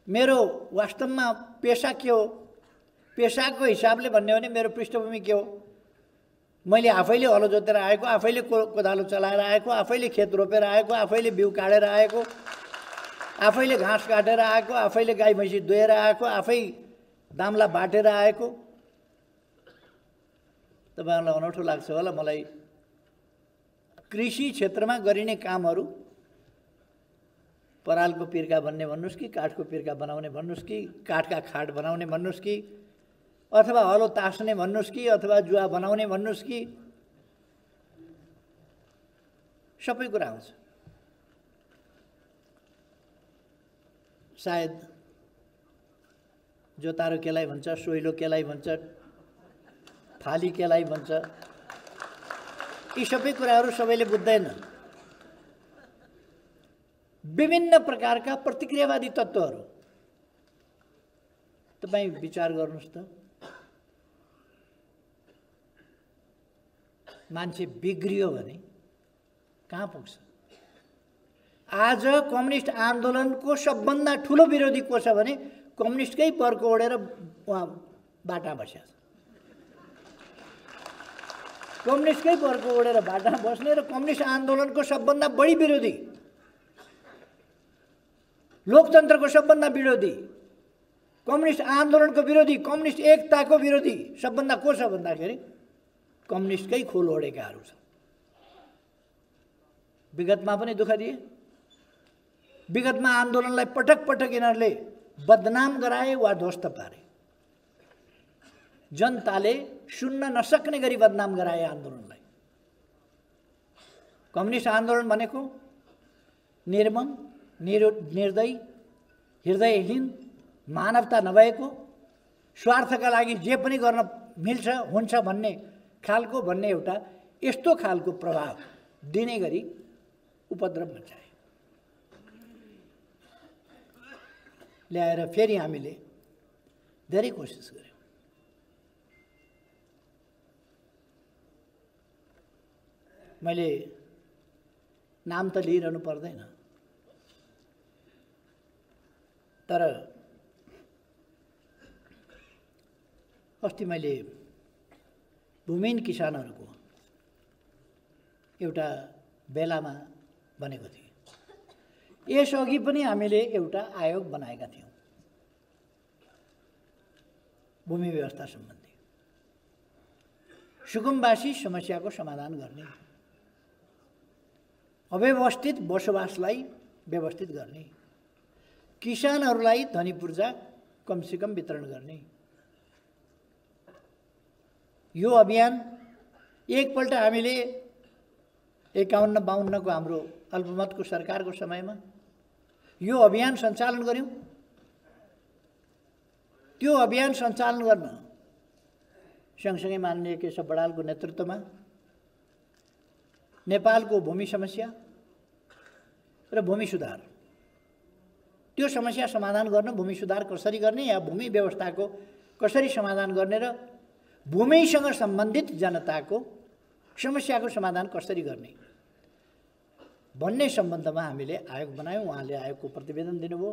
मेरो वास्तवमा पेशा के हो, पेशाको हिसाबले भन्ने हो भने मेरो पृष्ठभूमि के हो, मैले आफैले हलो जोतेर आएको, आफैले कोदालो चलाएर आएको, आफैले खेत रोपेर आएको, आफैले बिउ काटेर आएको, आफैले घाँस काटेर आएको, आफैले गाई भैँसी दुहेर आएको, आफै दामला बाटेर आएको। तपाईहरुलाई अनौठो लाग्छ होला, मलाई कृषि क्षेत्रमा गरिने कामहरू परालको पिर्का भन्ने भन्नुस् कि काठको पिर्का बनाउने भन्नुस् कि काठका खाट बनाउने भन्नुस् कि अथवा हलो तास्ने भन्नुस् कि अथवा जुवा बनाउने भन्नुस् कि सबै कुरा आउँछ। सायद जोतारो केलाई भन्छ, सोइलो केलाई भन्छ, फाली केलाई भन्छ, यी सबै कुराहरू सबैले बुझ्दैन। विभिन्न प्रकारका प्रतिक्रियावादी तत्त्वहरू तपाई विचार गर्नुस् त, मान्छे बिग्रियो भने कहाँ पुग्छ? आज कम्युनिस्ट आन्दोलनको सबभन्दा ठुलो विरोधी को छ भने कम्युनिस्टकै पर्को ओढेर उहाँ बाटा बस्या छ। कम्युनिस्टकै पर्को ओढेर बाटा बस्ने र कम्युनिस्ट आन्दोलनको सबभन्दा बढी विरोधी, लोकतन्त्रको सबभन्दा विरोधी, कम्युनिस्ट आन्दोलनको विरोधी, कम्युनिस्ट एकताको विरोधी सबभन्दा को छ भन्दाखेरि कम्युनिस्टकै खोल ओढेकाहरू छ। विगतमा पनि दुःख दिए, विगतमा आन्दोलनलाई पटक पटक यिनीहरूले बदनाम गराए वा ध्वस्त पारे। जनताले सुन्न नसक्ने गरी बदनाम गराए आन्दोलनलाई। कम्युनिस्ट आन्दोलन भनेको निर्मम, निर्दयी, हृदयहीन, मानवता नभएको, स्वार्थका लागि जे पनि गर्न मिल्छ हुन्छ भन्ने खालको एउटा यस्तो खालको प्रभाव दिने गरी उपद्रव मचाए। ल्याएर फेरि हामीले धेरै कोसिस गर्यौं। मैले नाम त लिइरहनु पर्दैन, तर अस्ति मैले भूमिहीन किसानहरूको एउटा बेलामा भनेको थिएँ। यसअघि पनि हामीले एउटा आयोग बनाएका थियौँ भूमि व्यवस्था सम्बन्धी, सुकुम्बासी समस्याको समाधान गर्ने, अव्यवस्थित बसोबासलाई व्यवस्थित गर्ने, किसानहरूलाई धनी पूर्जा कमसेकम वितरण गर्ने। यो अभियान एकपल्ट हामीले 51-52 को हाम्रो अल्पमतको सरकारको समयमा यो अभियान सञ्चालन गर्यौं। त्यो अभियान सञ्चालन गर्न सँगसँगै माननीय केशव बडालको नेतृत्वमा नेपालको भूमि समस्या र भूमि सुधार, त्यो समस्या समाधान गर्न, भूमि सुधार कसरी गर्ने या भूमि व्यवस्थाको कसरी समाधान गर्ने र भूमिसँग सम्बन्धित जनताको समस्याको समाधान कसरी गर्ने भन्ने सम्बन्धमा हामीले आयोग बनायौं। उहाँले आयोगको प्रतिवेदन दिनुभयो।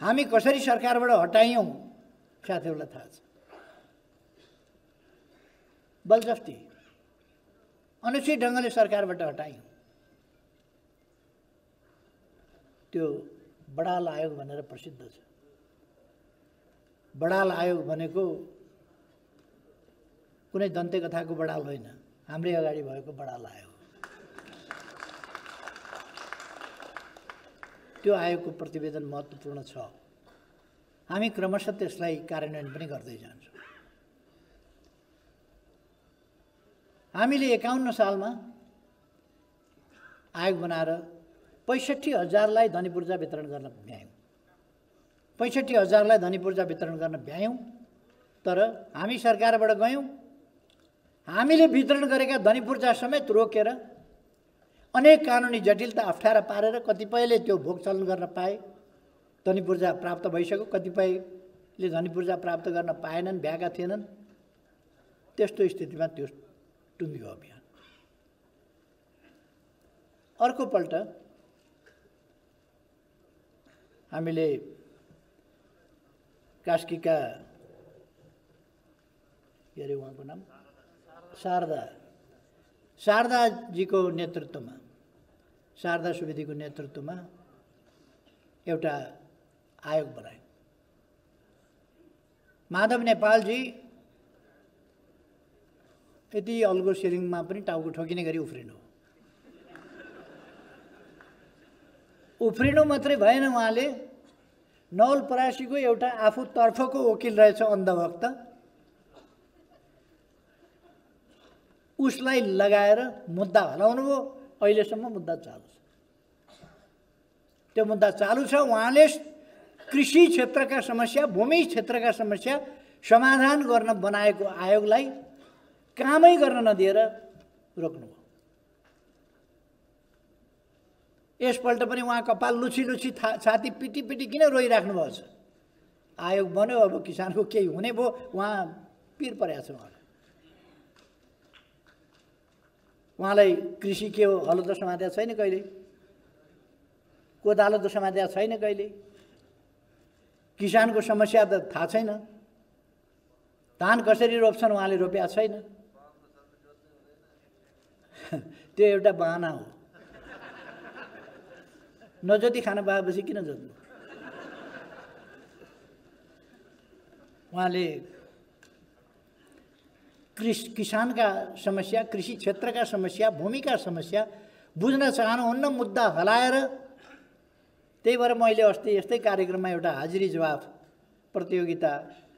हामी कसरी सरकारबाट हटायौं साथीहरूलाई थाहा छ। बलजफ्ती अनुचित ढङ्गले सरकारबाट हटायौं। त्यो बडाल आयोग भनेर प्रसिद्ध छ। बडाल आयोग भनेको कुनै दन्ते कथाको बडाल होइन, हाम्रै अगाडि भएको बडाल आयोग। त्यो आयोगको प्रतिवेदन महत्त्वपूर्ण छ। हामी क्रमशः त्यसलाई कार्यान्वयन पनि गर्दै जान्छौँ। हामीले 51 सालमा आयोग बनाएर 65,000लाई धनी पूर्जा वितरण गर्न भ्यायौँ। 65,000लाई धनी पूर्जा वितरण गर्न भ्यायौँ। तर हामी सरकारबाट गयौँ, हामीले वितरण गरेका धनी पूर्जा समेत रोकेर अनेक कानुनी जटिलता अप्ठ्यारा पारेर कतिपयले त्यो भोग चलन गर्न पाए, धनी पूर्जा प्राप्त भइसक्यो, कतिपयले धनी पूर्जा प्राप्त गर्न पाएनन्, भ्याएका थिएनन्। त्यस्तो स्थितिमा त्यो टुङ्ग्यो अभियान। अर्को पल्ट हामीले कास्कीका के अरे उहाँको नाम शारदाजीको नेतृत्वमा, शारदा सुवेदीको नेतृत्वमा एउटा आयोग बनायो। माधव नेपालजी यति अल्गो सिरिङमा पनि टाउको ठोकिने गरी उफ्रिनु। उफ्रिनु मात्रै भएन, उहाँले नवलपरासीको एउटा आफू तर्फको वकिल रहेछ अन्धभक्त, उसलाई लगाएर मुद्दा हलाउनु भयो। अहिलेसम्म मुद्दा चालु छ। त्यो मुद्दा चालु छ। उहाँले कृषि क्षेत्रका समस्या, भूमि क्षेत्रका समस्या समाधान गर्न बनाएको आयोगलाई कामै गर्न नदिएर रोक्नुभयो। यसपल्ट पनि उहाँ कपाल लुची लुची छाती पिटी पिटी किन रोइराख्नु भएको छ? आयोग बन्यो, अब किसानको केही हुने भयो, उहाँ पिर परेको छ। उहाँलाई कृषि के हो हलो त समातेको छैन कहिले, कोदालो त समातेको छैन कहिले, किसानको समस्या त थाहा छैन, धान कसरी रोप्छन् उहाँले रोपेको छैन। त्यो एउटा बहाना हो। नजोति खान पाएपछि किन जोत्नु? उहाँले किसानका समस्या, कृषि क्षेत्रका समस्या, भूमिका समस्या बुझ्न चाहनुहुन्न, मुद्दा हलाएर। त्यही भएर मैले अस्ति यस्तै कार्यक्रममा एउटा हाजिरी जवाफ प्रतियोगिता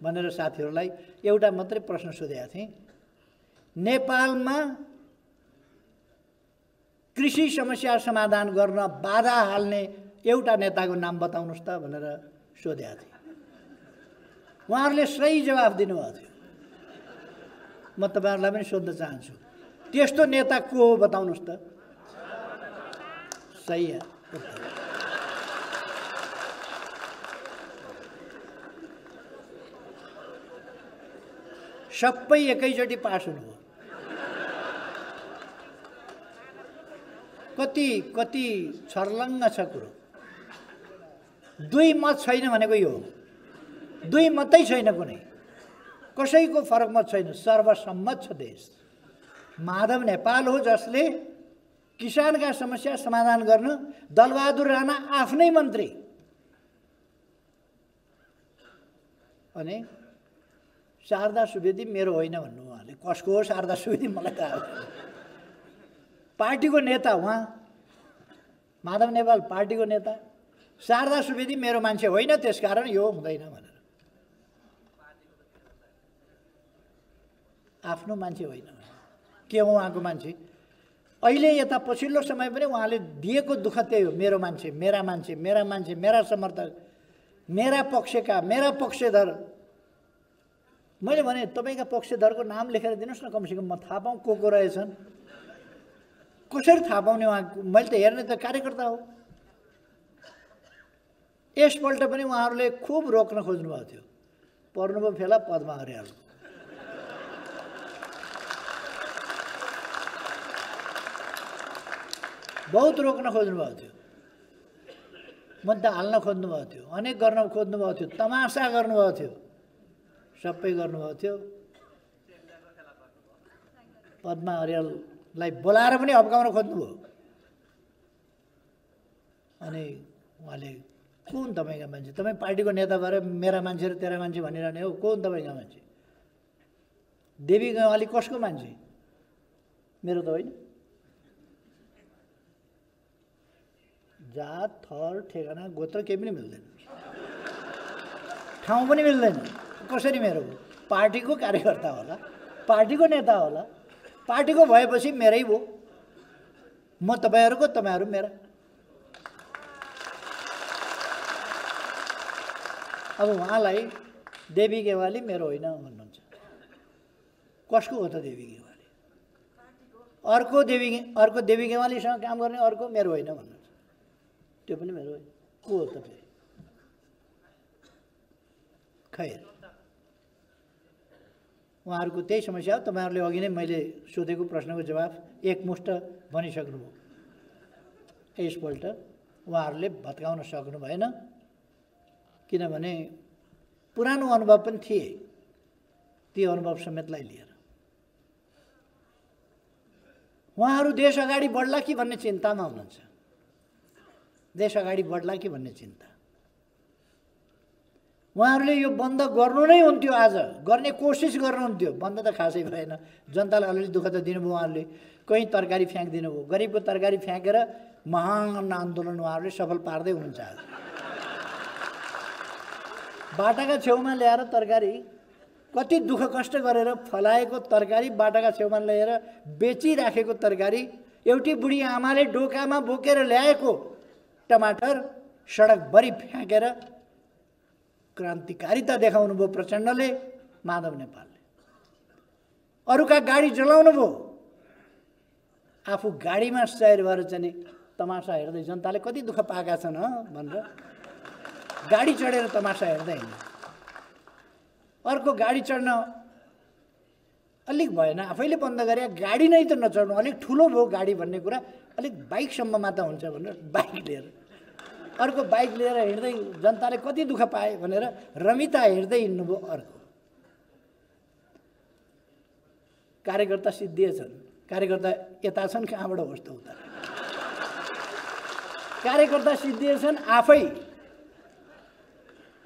भनेर साथीहरूलाई एउटा मात्रै प्रश्न सोधेको थिएँ। नेपालमा कृषि समस्या समाधान गर्न बाधा हाल्ने एउटा नेताको नाम बताउनुहोस् त भनेर सोधेको थिएँ। उहाँहरूले सही जवाफ दिनुभएको थियो। म तपाईँहरूलाई पनि सोध्न चाहन्छु, त्यस्तो नेता को हो बताउनुहोस् त? सही है। सबै एकैचोटि पास हुनुभयो। कति कति छर्लङ्ग छ कुरो। दुई मत छैन भनेको यो हो। दुई मतै छैन, कुनै कसैको फरक मत छैन, सर्वसम्मत छ देश। माधव नेपाल हो जसले किसानका समस्या समाधान गर्न दलबहादुर राणा आफ्नै मन्त्री अनि शारदा सुवेदी मेरो होइन भन्नु। उहाँले कसको हो शारदा सुवेदी मलाई थाहा छैन। पार्टीको नेता उहाँ, माधव नेपाल पार्टीको नेता, शारदा सुवेदी मेरो मान्छे होइन, त्यसकारण यो हुँदैन भनेर। आफ्नो मान्छे होइन, के हो उहाँको मान्छे? अहिले यता पछिल्लो समय पनि उहाँले दिएको दुःख त्यही हो। मेरो मान्छे, मेरा मान्छे, मेरा मान्छे, मेरा समर्थक, मेरा पक्षका, मेरा पक्षधर। मैले भने तपाईँका पक्षधरको नाम लेखेर दिनुहोस् न, कमसेकम म थाहा पाऊँ को रहेछन्। कसरी थाहा पाउने? उहाँ मैले त हेर्ने त कार्यकर्ता हो। यसपल्ट पनि उहाँहरूले खुब रोक्न खोज्नुभएको थियो। पर्नुभयो फेला पद्मा अर्याल। बहुत रोक्न खोज्नुभएको थियो, मुद्दा हाल्न खोज्नुभएको थियो, अनेक गर्न खोज्नुभएको थियो, तमासा गर्नुभएको थियो, सबै गर्नुभएको थियो। पद्मा अर्याललाई बोलाएर पनि हप्काउन खोज्नुभयो। अनि उहाँले कुन तपाईँका मान्छे, तपाईँ पार्टीको नेता भएर मेरा मान्छे र तेरा मान्छे भनिरहने हो, कुन तपाईँका मान्छे? देवी गैँवाली कसको मान्छे? मेरो त होइन। जात, थर, ठेगाना, गोत्र केही पनि मिल्दैन, ठाउँ पनि मिल्दैन। कसरी मेरो हो? पार्टीको कार्यकर्ता होला, पार्टीको नेता होला, पार्टीको भएपछि मेरै भयो। म तपाईँहरूको, तपाईँहरू मेरा। अब उहाँलाई देवी गेवाली मेरो होइन भन्नुहुन्छ। कसको हो त देवी गेवाली? अर्को देवी गेवालीसँग काम गर्ने अर्को मेरो होइन भन्नुहुन्छ। त्यो पनि मेरो होइन। को हो त फेरि? खैर, उहाँहरूको त्यही समस्या हो। तपाईँहरूले अघि नै मैले सोधेको प्रश्नको जवाफ एकमुष्ट भनिसक्नुभयो। यसपल्ट उहाँहरूले भत्काउन सक्नु भएन। किनभने पुरानो अनुभव पनि थिए, ती अनुभव समेतलाई लिएर उहाँहरू देश अगाडि बढ्ला कि भन्ने चिन्तामा हुनुहुन्छ। देश अगाडि बढ्ला कि भन्ने चिन्ता। उहाँहरूले यो बन्द गर्नु नै हुन्थ्यो, आज गर्ने कोसिस गर्नुहुन्थ्यो। बन्द त खासै भएन, जनतालाई अलिअलि दुःख त दिनुभयो उहाँहरूले। कहीँ तरकारी फ्याँकिदिनु भयो, गरिबको तरकारी फ्याँकेर महान आन्दोलन उहाँहरूले सफल पार्दै हुनुहुन्छ। आज बाटाका छेउमा ल्याएर तरकारी, कति दुःख कष्ट गरेर फलाएको तरकारी बाटाका छेउमा ल्याएर बेचिराखेको तरकारी, एउटी बुढी आमाले डोकामा बोकेर ल्याएको टमाटर सडकभरि फ्याँकेर क्रान्तिकारिता देखाउनु भयो प्रचण्डले, माधव नेपालले। अरूका गाडी जलाउनु भयो, आफू गाडीमा सवार भएर चाहिँ तमासा हेर्दै जनताले कति दुःख पाएका छन् भनेर गाडी चढेर तमासा हेर्दै हिँड्ने। अर्को गाडी चढ्न अलिक भएन, आफैले बन्द गरे, गाडी नै त नचढ्नु, अलिक ठुलो भयो गाडी भन्ने कुरा, अलिक बाइकसम्ममा त हुन्छ भनेर बाइक लिएर, अर्को बाइक लिएर हिँड्दै जनताले कति दुःख पाए भनेर रमिता हिँड्दै हिँड्नुभयो। अर्को कार्यकर्ता सिद्धिएछन्, कार्यकर्ता यता छन्, कहाँबाट होस् त उता। कार्यकर्ता सिद्धिएछन्, आफै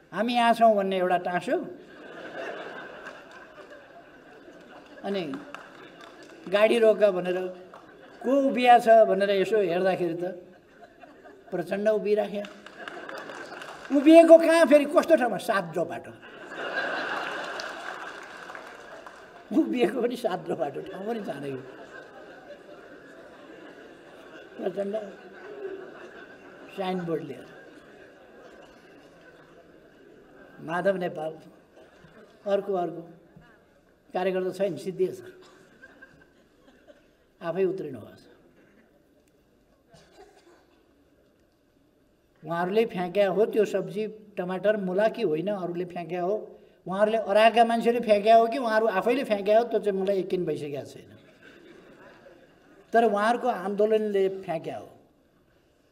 हामी यहाँ छौँ भन्ने एउटा टाँसो, अनि गाडी रोका भनेर को उभिया छ भनेर यसो हेर्दाखेरि त प्रचण्ड उभिराख्या। उभिएको कहाँ, फेरि कस्तो ठाउँमा, 7 जो बाटो। उभिएको पनि 7 जो बाटो, ठाउँ पनि जानेको। प्रचण्ड साइनबोर्ड लिएर, माधव नेपाल अर्को कार्यकर्ता छैन, सिद्धिएछ, आफै उत्रिनु भएको छ। उहाँहरूले फ्याँक्या हो त्यो सब्जी टमाटर मुला कि होइन, अरूले फ्याँक्या हो, उहाँहरूले अराएका मान्छेले फ्याँक्या हो कि उहाँहरू आफैले फ्याँक्या हो, त्यो चाहिँ मलाई यकिन भइसकेको छैन। तर उहाँहरूको आन्दोलनले फ्याँक्या हो,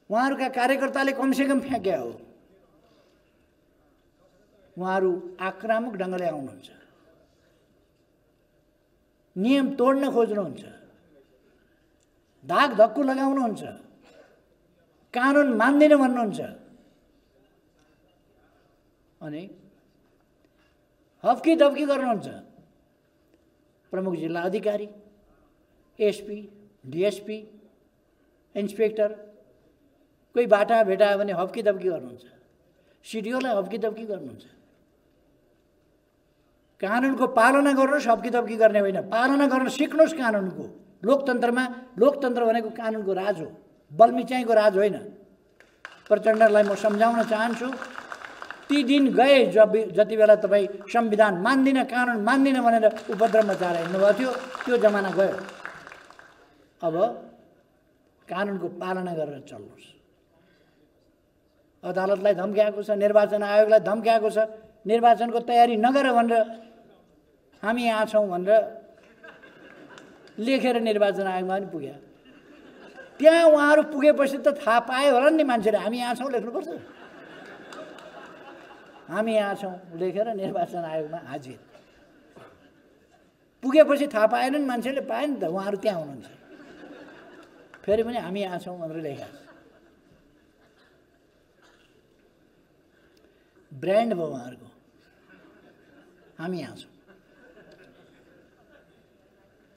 उहाँहरूका कार्यकर्ताले कमसेकम फ्याँक्या हो। उहाँहरू आक्रामक ढङ्गले आउनुहुन्छ, नियम तोड्न खोज्नुहुन्छ, धाक धक्कु लगाउनुहुन्छ, कानुन मान्दिन भन्नुहुन्छ, अनि हप्की धप्की गर्नुहुन्छ। प्रमुख जिल्ला अधिकारी, एसपी, डिएसपी, इन्सपेक्टर कोही बाटा भेटायो भने हप्की धप्की गर्नुहुन्छ, सिडिओलाई हप्की धप्की गर्नुहुन्छ। कानुनको पालना गर्नुहोस्, हप्की धप्की गर्ने होइन, पालना गर्न सिक्नुहोस् कानुनको। लोकतन्त्रमा, लोकतन्त्र भनेको कानुनको राज हो, बल्मीचाहिँको राज होइन। प्रचण्डलाई म सम्झाउन चाहन्छु, ती दिन गए जति बेला तपाईँ संविधान मान्दिन, कानुन मान्दिन भनेर उपद्रव मचाएर हिँड्नुभएको थियो, त्यो जमाना गयो। अब कानुनको पालना गरेर चल्नुहोस्। अदालतलाई धम्क्याएको छ, निर्वाचन आयोगलाई धम्क्याएको छ, निर्वाचनको तयारी नगर भनेर हामी यहाँ छौँ भनेर लेखेर निर्वाचन आयोगमा पनि पुग्यो। त्यहाँ उहाँहरू पुगेपछि त थाहा पाए होला नि मान्छेले, हामी यहाँ छौँ लेख्नुपर्छ। हामी यहाँ छौँ लेखेर निर्वाचन आयोगमा हाजिर। पुगेपछि थाहा पाएन नि मान्छेले, पाए नि त, उहाँहरू त्यहाँ हुनुहुन्छ। फेरि पनि हामी यहाँ छौँ भनेर लेखा छ। ब्रान्ड भयो उहाँहरूको, हामी यहाँ छौँ।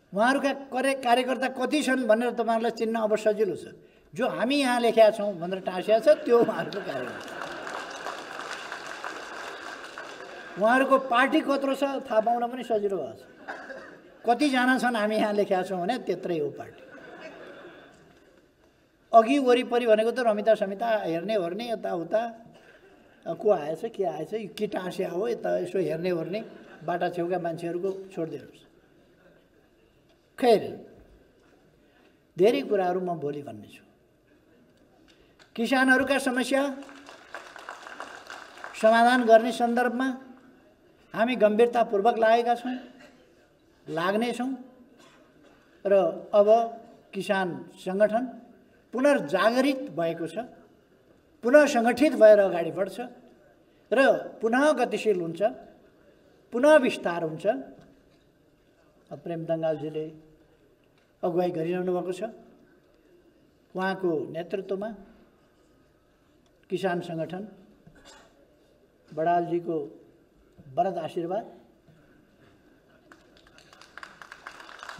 उहाँहरूका कार्यकर्ता कति छन् भनेर तपाईँहरूलाई चिन्न अब सजिलो छ। जो हामी यहाँ लेखेका छौँ भनेर टाँसिया छ त्यो उहाँहरूको कार्यकर्ता। उहाँहरूको पार्टी कत्रो छ थाहा पाउन पनि सजिलो भएको छ। कतिजना छन् हामी यहाँ लेखेका छौँ भने त्यत्रै हो पार्टी। अघि वरिपरि भनेको त रमिता समिता हेर्ने ओर्ने यताउता को आएछ के आएछ के टाँसिया हो, यता यसो हेर्ने ओर्ने बाटा छेउका मान्छेहरूको छोडिदिनुहोस्। खैर, धेरै कुराहरू म भोलि भन्नेछु। किसानहरूका समस्या समाधान गर्ने सन्दर्भमा हामी गम्भीरतापूर्वक लागेका छौँ, लाग्नेछौँ र अब किसान सङ्गठन पुनर्जागरित भएको छ, पुनः सङ्गठित भएर अगाडि बढ्छ र पुनः गतिशील हुन्छ, पुनः विस्तार हुन्छ। प्रेम दङ्गालजीले अगुवाई गरिरहनु भएको छ। उहाँको नेतृत्वमा किसान सङ्गठन, बडालजीको वरद आशीर्वाद,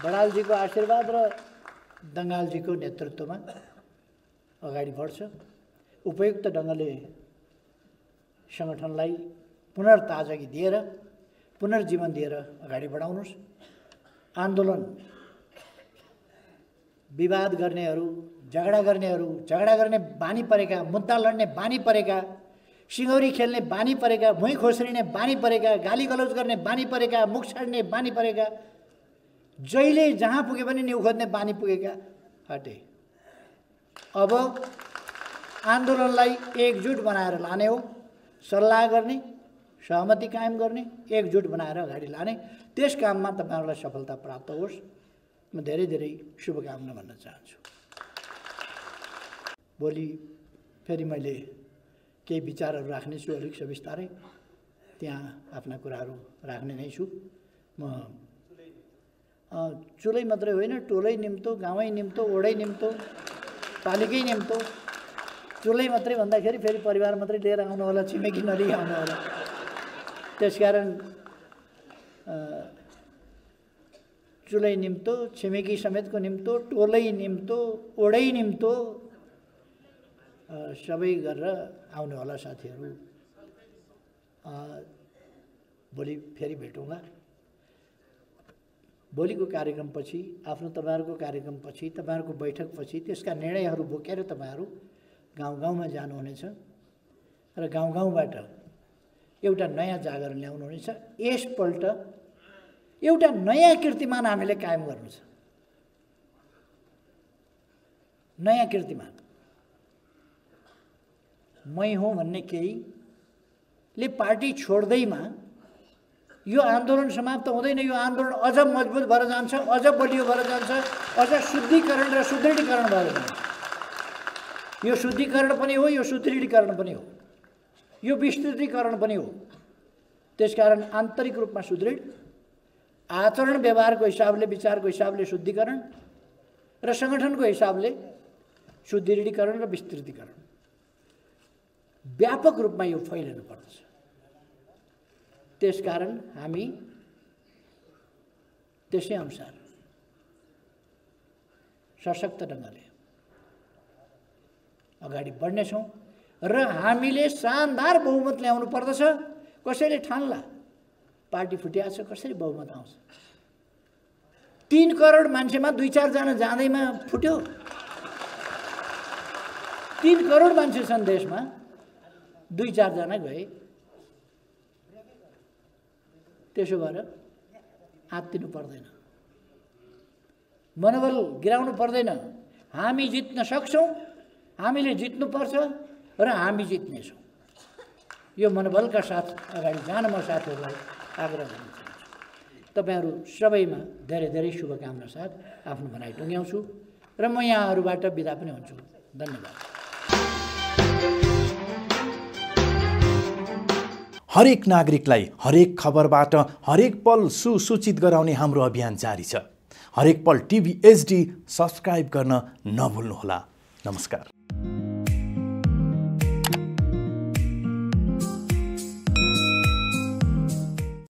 बडालजीको आशीर्वाद र दङ्गालजीको नेतृत्वमा अगाडि बढ्छ। उपयुक्त ढङ्गले सङ्गठनलाई पुनर्ताजगी दिएर, पुनर्जीवन दिएर अगाडि बढाउनुहोस्। आन्दोलन, विवाद गर्नेहरू, झगडा गर्ने बानी परेका, मुद्दा लड्ने बानी परेका, सिङौरी खेल्ने बानी परेका, भुइँ खोस्रिने बानी परेका, गाली गलौज गर्ने बानी परेका, मुख छाड्ने बानी परेका, जहिले जहाँ पुगे पनि न्यु खोज्ने बानी पुगेका हटे। अब आन्दोलनलाई एकजुट बनाएर लाने हो, सल्लाह गर्ने, सहमति कायम गर्ने, एकजुट बनाएर अगाडि लाने। त्यस काममा तपाईँहरूलाई सफलता प्राप्त होस्, म धेरै धेरै शुभकामना भन्न चाहन्छु। भोलि फेरि मैले केही विचारहरू राख्नेछु, अलिक सविस्तारै त्यहाँ आफ्ना कुराहरू राख्ने नै छु। म चुलै मात्रै होइन, टोलै निम्तो, गाउँै निम्तो, ओडै निम्तो, पालिकै निम्तो। चुलै मात्रै भन्दाखेरि फेरि परिवार मात्रै लिएर आउनु होला, छिमेकी नलिई आउनु होला। त्यसकारण चुलै निम्तो, छिमेकी समेतको निम्तो, टोलै निम्तो, ओडै निम्तो, सबै गरेर आउनु होला साथीहरू। भोलि फेरि भेटौँला। भोलिको कार्यक्रमपछि, आफ्नो तपाईँहरूको कार्यक्रमपछि, तपाईँहरूको बैठकपछि त्यसका निर्णयहरू बोकेर तपाईँहरू गाउँ गाउँमा जानुहुनेछ र गाउँ गाउँबाट एउटा नयाँ जागरण ल्याउनुहुनेछ। यसपल्ट एउटा नयाँ कीर्तिमान हामीले कायम गर्नु छ। नयाँ कीर्तिमान। मै हुँ भन्ने केहीले पार्टी छोड्दैमा यो आन्दोलन समाप्त हुँदैन। यो आन्दोलन अझ मजबुत भएर जान्छ, अझ बलियो भएर जान्छ, अझ शुद्धिकरण र सुदृढीकरण भएर जान्छ। यो शुद्धिकरण पनि हो, यो सुदृढीकरण पनि हो, यो विस्तृतीकरण पनि हो। त्यसकारण आन्तरिक रूपमा सुदृढ, आचरण व्यवहारको हिसाबले, विचारको हिसाबले शुद्धिकरण र सङ्गठनको हिसाबले सुदृढीकरण र विस्तृतीकरण व्यापक रूपमा यो फैलिनु पर्दछ। त्यसकारण हामी त्यसै अनुसार सशक्त ढङ्गले अगाडि बढ्नेछौँ र हामीले शानदार बहुमत ल्याउनु पर्दछ। कसैले ठान्ला पार्टी फुटिएको छ, कसरी बहुमत आउँछ? 3 करोड मान्छेमा 2-4 जना जाँदैमा फुट्यो। 3 करोड मान्छे छन् देशमा, 2-4 जना गए। त्यसो भएर आत्तिनु पर्दैन, मनोबल गिराउनु पर्दैन। हामी जित्न सक्छौँ, हामीले जित्नुपर्छ र हामी जित्नेछौँ। यो मनोबलका साथ अगाडि जान म साथीहरूलाई आग्रह गर्न चाहन्छु। तपाईँहरू सबैमा धेरै धेरै शुभकामना साथ आफ्नो भनाइ टुङ्ग्याउँछु र म यहाँहरूबाट बिदा पनि हुन्छु। धन्यवाद। हरेक नागरिकलाई हरेक खबरबाट हरेक पल सुसूचित गराउने हाम्रो अभियान जारी छ। हरेक पल टिभी HD सब्स्क्राइब गर्न नभुल्नुहोला। नमस्कार।